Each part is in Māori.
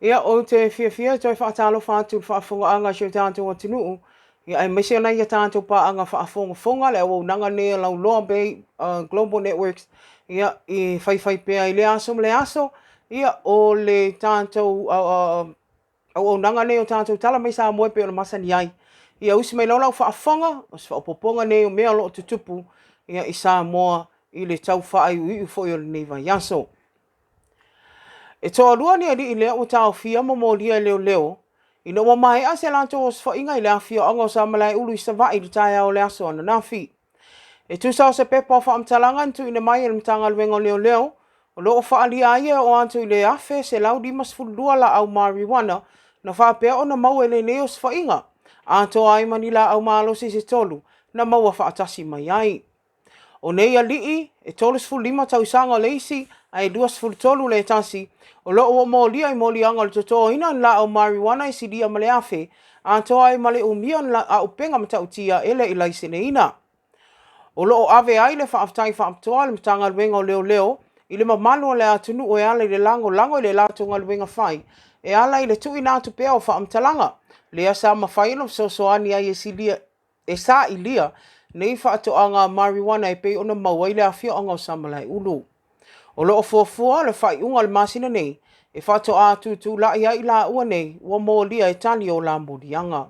Ia o te fia toi whaatalo whātu whaafonga anga si o tātou atinuu. Ia ai mese ana ia tātou pa anga whaafonga le o nanga nea lau loa bei Global Networks. Ia i whai pia i le aso. Ia o le tātou au nanga nea o tātou tala mai sa moe pe o le masani ai. Ia usi mai lau whaafonga, o se whaapoponga nea o mea lo tutupu. Ia i Samoa i le tau whaai ui fo i o le neiva yaso. E toa rua ni ali i lea o tau fia mo lia leo. I no mai a se lanto o sfa inga i lea fia ongo sa malai ulu i sa vai i tai au lea so ana na fi. E tu sa o se pepa o whaamtalanga ntu i ne mai e mtanga luengo leo. O loo wha ali aia o antu i le afe se lau di mas fulua la au marijuana na wha pea o na mau e le neo sfa inga. Anto ai manila au malo se tolu na mau a whaatasi mai ai. O nei alii e tolus fu lima tau sanga leisi ai duas fu tolu le tasi o lo o mo lia i mo li anga le toto ina la o marijuana i sidia male afe a to ai male umia la a upenga mata utia ele i laisene ina o lo o ave ai le fa aftai fa amtoa le mtanga wenga leo i le mamalo le atunu o ala i le lango i le latonga wenga fai e ala i le tu ina tu pea o fa amtalanga le asa mafai no so ani ai e sidia e sa ilia nei whaatoanga marijuana e pei ona maua i le awhia anga o samalai ulu. O loo fuafua le whai unga le masina nei, e whaatoa tutu la ia i la ua nei, ua mōlia e tali o la murianga.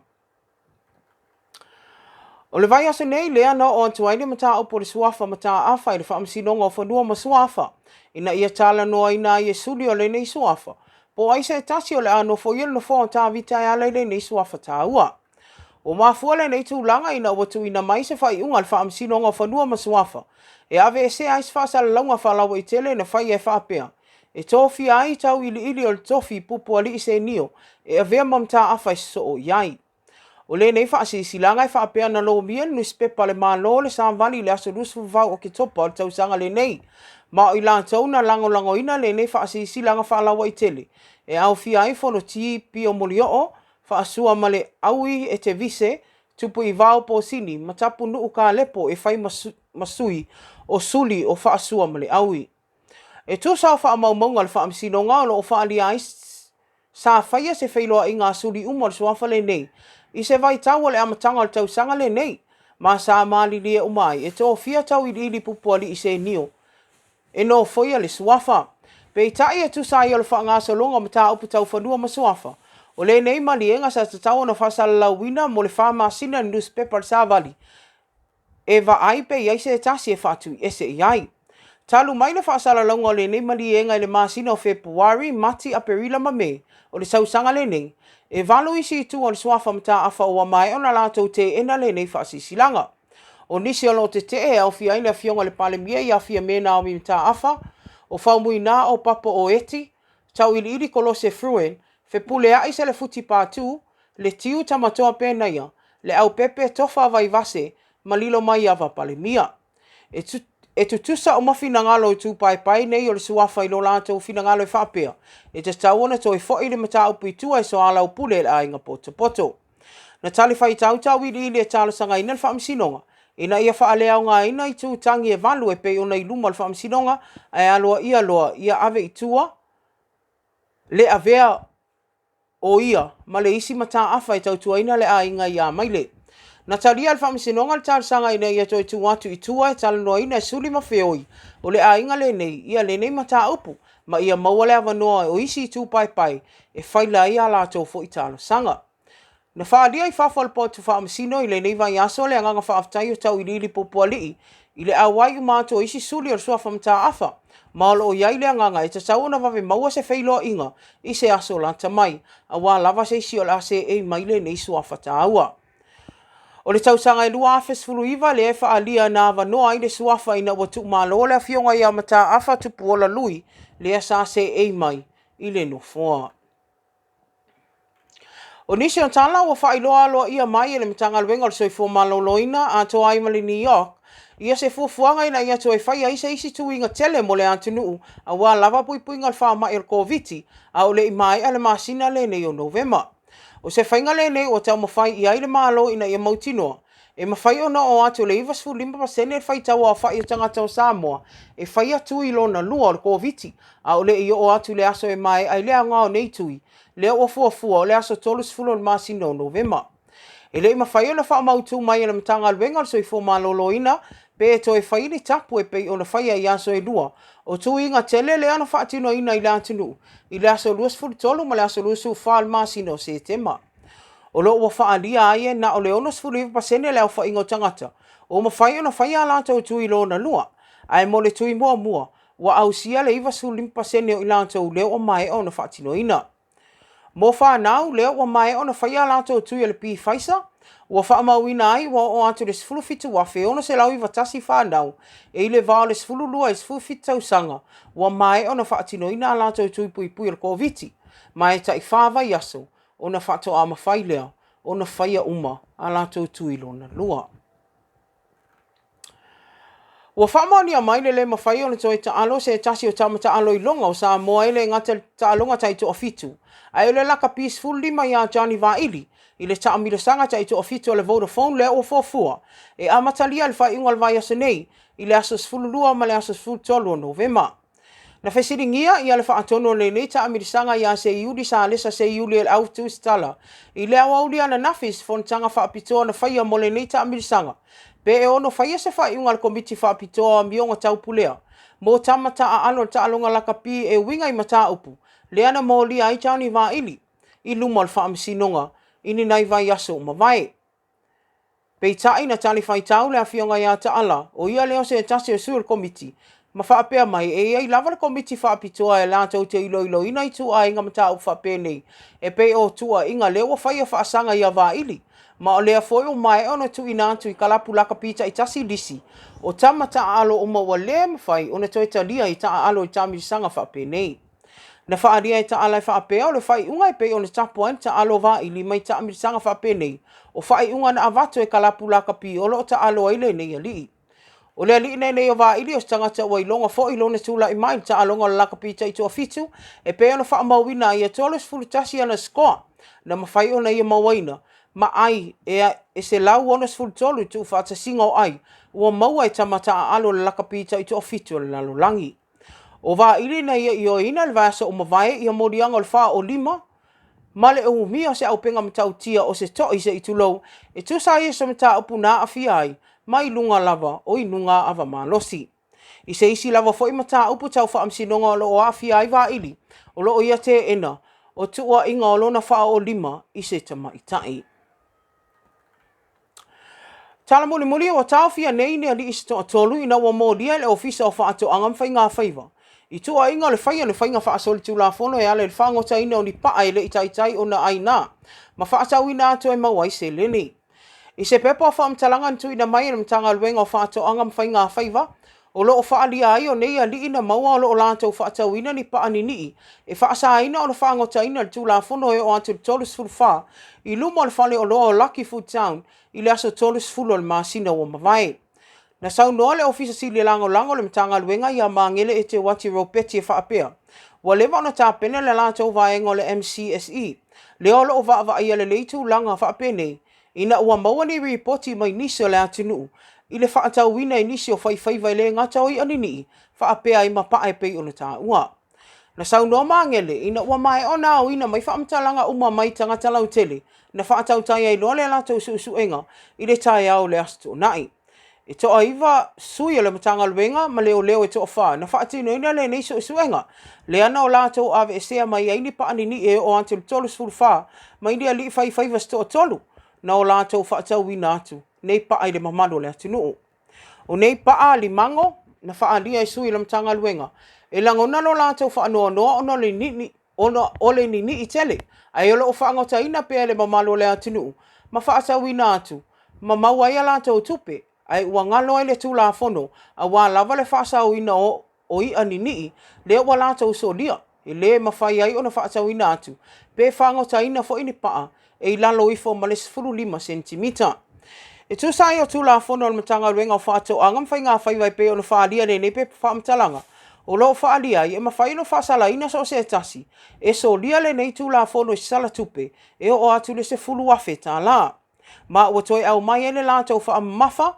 O le vai asa nei lea na o antuaile mata o po le suafa mata awha i le whaamsinonga o whanua ma suafa, ina ia tala noa ina ia suli o le nei suafa, po aisa e tasi o le ano fo iel no fo ta vita e ala le nei suafa ta ua. O mafua le nei tūlanga ina watu ina mai se whai unga le whaamsinonga whanua masuafa. E ave e se ais whaasala launga whalawa i tele na whai e whaapea. E tofi ai tau ili o le tofi pupu ali i se nio. E avea mamta awhai so o iai. O le nei whaasilanga e whaapea na lo mien newspaper le malo le samvali le aso lusu vau o ke topa o tau sanga le nei. Ma o ilan tau na lango ina le nei whaasilanga whalawa i tele. E au fia ai fono ti pio molio whaasua male aui e te vise, tupu i vau po sini, matapu nuu ka lepo e whai masui o suli o whaasua male aui. E tu sao wha maunga le whaamsinonga o wha ali ai sa whaia se whailoa i ngā suli umar suafa le nei. I se vai tau le amatanga le tau sanga le nei, ma sa maali lia umai, e tō fia tau i ili pupu ali i se nio. E no whaia le suafa. Pe i tai e tu sa i o le wha ngā solonga mata upu tau whanua ma suafa. O le nei malienga sa tatau na whasala lauina mo le whamasina newspaper savali. E va ai pe iai se tasi e whatu ese iai. Talu mai le whasala launga o le nei malienga i le masina o Februari, Mati a Perila Mame, o le sausanga le nei. E valu isi tu o le swafa mta a whaua mai o na lato te ena le nei whaasisilanga. O nisi o lo te e au fia ina fionga le pale mia i a fia mena o mi mta afa, o whaumui na o papa o eti, tau ili kolose fruen, fe pule ai se le futi pātū, le tiu tamatoa pēna ia, le au pepe tofa vai vase, malilo mai ava pale mia. E tutusa o mawhinangalo i tū pai nei o le suafa i lo lātou whinangalo i whapea. E te tauona to i fo i le mata upu i tua i so ala o pule le ainga poto. Na tali whai tau ili e tala sanga ina le whaamsinonga. Ina ia whaalea o ngā ina i tū tangi e valu e pei ona i luma le whaamsinonga, ai aloa ia ave i tua, le avea o ia, ma le isi mata awha i tautua ina le a inga ia maile. Na talia le whaamisinonga le tala sanga ina ia toi tu atu i tua e tala noa ina e suli mawheoi. O le a inga le nei, ia le nei mata upu, ma ia maua le avanoa o isi i tū pai, e whaila ia la tau fo i tala sanga. Na whaadia i whawhal po tu whaamisino i le nei vai aso le anganga whaaftai o tau i lili popua lii, i le awai u mātua isi suli o le suafa mta awha. Maolo o iai le anganga e tatau na wawe maua se whailoa inga i se aso lanta mai, a wā lava se isi o la se e maile nei suafa ta aua. O le tausanga i lua afes fulu iwa le e whaalia na wanoa i le suafa ina watu malo le a fionga i amata afa tupu ola lui le a sa se e mai i le no foa. O nisi o Tala o whailoa loa ia mai e le mitanga luenga o le soifo maloloina a to aimali New York. Ia se fuafuanga ina ia to e whai a isa isi tu inga tele mo le antunuu a wā lava puipuinga le wha mai o koviti a o le i mai a le masina le nei o Novema. O se whainga le nei o tau mawhai i aile malo ina ia mautinoa. E mawhai ona o atu le iwa sfu 5% e whai tau a whai o tangata o Samoa. E whai atu I lona lua o le COVID. A o le I o atu le aso e mai ai lea ngao nei tui. Lea o fua o le aso tolus fulo le masino o Novema. E le mawhai ona wha mautu mai na matanga alwenga so I fo maloloina. Pe e to e whai ni tapu e pe ona whai ai aso e lua. O tu inga tele le ana wha atino ina I le atinu. I le aso luas fulu tolu ma le aso luas ufal masino se tema. O lo wa faalia ai na o le ono sfulu pasene le fa ingo tangata o ma fai ona fai ala to tui lo na lua ai mo le tui mua wa au sia le iwa sfulu pasene o ila to le o mai ona fatino ina mo fa nau le o mai ona fai ala to tui le pi faisa wa fa ma wina ai wa o atu le sfulu fitu wa fe ona se lau iwa tasi fa nau e le va le sfulu lua e sfulu fitu sanga wa mai ona fatino ina ala to tui pui le covid mai ta ifava yaso ona whato a mawhai lea, ona whaia uma, a lātou tui lona lua. Ua whamani a maile le mawhai ona toi taalo se tasi o tamata alo I longa o Samoa ele ngata taalonga taito o fitu. Ai ole laka peaceful 5 ia Johnny Vaili, I le taamila sanga taito o fitu o le Vodafone le o fofua. E amatalia le whai ingo al vai asa nei, I le asos fululua ma le asos fultolu o Novema. Na fesiringia ia le whaatono le nei taamirisanga ia se iuli sa lesa se iuli el autu Tala. I le awauli ana nafis fontanga whaapitoa na whaia mo le nei taamirisanga. Pe e ono whaia se whaiunga le komiti whaapitoa mionga taupulea. Mo tamata a alo taalonga lakapi e winga I mata upu. Le ana mo lia ai tauni Vaili. I luma le whaamisinonga. Ini nai vai aso ma vai. Pe tai na tali whai tau le a fionga ia taala. O ia leo se tasi o suur komiti. Ma whaapea mai e ai lava le komiti whaapitoa e lātou te ilo ina I tua inga mata u whaapea nei. E pe o tua inga leo whaia whaasanga ia Vaili. Ma o lea foi o mai ono tu inantu I kalapu laka pita I tasi lisi. O tamata alo o maua lea mawhai o na toi talia I taa alo I tamirisanga whaapea nei. Na whaaria I taa alai whaapea o le whai unga e pe o na tapuan ta alo Vaili mai tamirisanga whaapea nei. O whai unga na avato e kalapu laka pi o lo ta alo aile nei alii. O le ali nei o Vaili o tangata wa ilonga fo ilona tula I mai ta alonga laka pita I toa fitu e pe ona wha mawina ia tolos fulutasi ana skoa na mawhai ona ia mawaina ma ai e se lau ona fulutolu tu whata singa o ai ua maua I tamata a alo laka pita I toa fitu le lalolangi. O Vaili na ia I o ina le vasa o mawai ia morianga o le wha o 5 male o mia se au penga matau tia o se toi se itulou e tu sa ia se mata upu na afia ai mai lunga lava o inunga ava malosi. I se isi lava fo I mata upu tau whaamsinonga o lo o afia ai Vaili o lo o ia te ena o tua inga o lona wha o 5 I se tamaitai. Tala muli o tau fia nei ne ali isi toa tolu ina wa modia le ofisa o whaato angam whainga whaiva. I tua inga le whainga whaasoli tula fono e ale le whaangota ina o ni paa e le itaitai o na aina. Ma whaatau ina ato e mawai se leni. I se pepa o whaamtalanga ntu ina mai na mtanga luenga o whaato angam whainga whaiva. O lo o whaalia ai o nei ali ina maua o lo o lātou whaatau ina ni paa ni nii. E whaasa ina o le whaangota ina le tula fono e o atu le tolus fulfa. I luma o le whale o lo o Lucky Food Town. I le aso tolus fulo le masina o mawai. Na sau noa le ofisa sili lango le mtanga luenga ia maangele e te wati ropeti e whaapea. Wa lewa ona tāpene le lātou vaenga o le MCSE. Leo lo o vaava ia le leitu langa whaapea nei. Ina ua maua ni ripoti mai nisi o le atinu. I le whaatau wina I nisi o whaiwhaiva I le ngata o I anini. Whaapea I mapaa e pei ona tā ua. Na sau noa maangele, ina ua mai o nao ina mai whaamtalanga uma mai tangata lau tele. Na whaatau tai ai loa le lātou suenga I le tai au le asto nai. E toa iwa sui o le matanga luenga ma leo e toa wha. Na whaatino ina le nei suenga. Le ana o lātou ave e sea mai aini pa anini e o ante le tolu sfuru wha. Ma india li whaiwhaiva stoa tolu. Na o lātou whaatau wina atu. Nei pa ai le mamalo le atinu. O nei pa a li mango na whaalia e sui le matanga luenga. E langona lo lātou whaanoa noa ono le nini ono ole ni I tele. Ai olo o whaangota ina pea le mamalo le atinu. Ma whaatau wina atu. Ma maua ia lātou tupe. Ai ua ngalo ai le tula fono. A wā lava le whaasau ina o I anini. Le ua lātou solia. E le mawhai ai ona whaatau ina atu. Pe whaangota ina fo ini paa. E lalo ifo ma le 0.5 sentimita. E tu sai o tula fono le matanga ruenga o whaatau angam whainga whaiwai pe ona whaalia ne pe whaamtalanga. O lo whaalia I e mawhai no whaasala ina so se tasi. E so lia le nei tula fono I sala tupe. E o atu le se fulu wafe tā la. Ma ua toi au mai ele lātou wha mafa,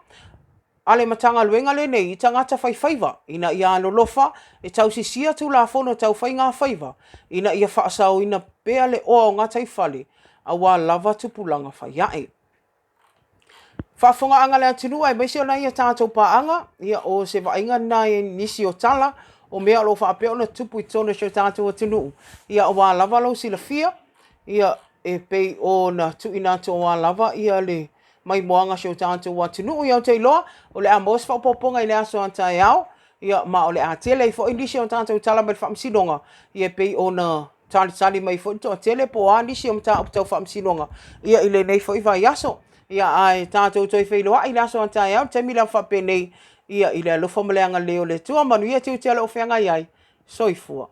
ale matanga luenga le nei, i tangata whaiwhaiva, ina ia lolofa, e tau sisia tu la fono tau whai ngā whaiva, ina ia whaasau ina pea le o ngā taifale, a wā lava tupulanga whaiae. Whaafonga anga le atunua e maisi o na ia tātou paanga, ia o se vainga na e nisi o tala, o mea lo whaapea na tupu I tona se tātou atunu. Ia o wā lava lau sila fia, ia e pei o na tuinato o wā lava, ia le mai moanga se tātou atunu, ia o te iloa, o le amos whaupoponga I le aso antai au, ia ma o le atele I fo indisi o tātou tala mai whaamsinonga, ia pei o na tali mai fo into atele po a nisi o tātou whaamsinonga, ia I le nei fo I vai aso. Ia ai tātou toi whailoa I laso antai au, te mila whapenei, ia I le alofa maleanga leo le tua manu ia te utela o whenga iai, soifua.